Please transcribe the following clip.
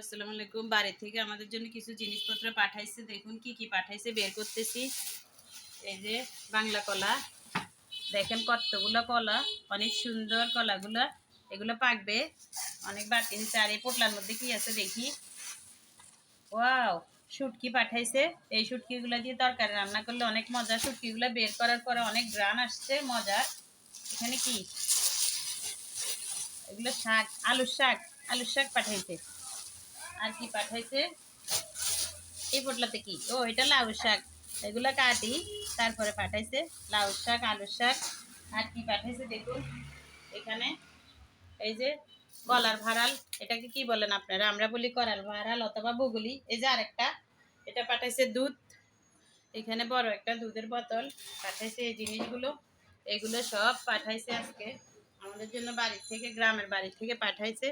আসসালামু আলাইকুম। বাড়ি থেকে আমাদের জন্য কিছু জিনিসপত্র পাঠাইছে। দেখুন কি কি পাঠাইছে, বের করতেছি। এই যে বাংলা কলা, দেখেন কতগুলো কলা, অনেক সুন্দর কলাগুলো। এগুলো পাকবে, অনেক বাটি নিচে। আর এই পোটলার মধ্যে কি আছে দেখি। ওয়াও, শুটকি পাঠাইছে। এই শুটকিগুলো দিয়ে তরকারি রান্না করলে অনেক মজা। শুটকিগুলো বের করার পরে অনেক গ্রান আসছে, মজা। এখানে কি, এগুলো শাক, আলুর শাক। আলুর শাক পাঠাইছে। আর কি পাঠাইছে, এই পোটলাতে কি, ও এটা লাউ শাক। এগুলো কাটি, তারপরে পাঠাইছে লাউ শাক, আলু শাক। আর কি পাঠাইছে দেখুন এখানে, এই যে কলার ভাড়াল। এটাকে কি বলেন আপনারা? আমরা বলি কলার ভাড়াল অথবা বগুলি। এই যে আরেকটা, এটা পাঠাইছে দুধ। এখানে বড় একটা দুধের বোতল পাঠাইছে। এই জিনিসগুলো, এগুলো সব পাঠাইছে আজকে আমাদের জন্য, বাড়ি থেকে, গ্রামের বাড়ি থেকে পাঠাইছে।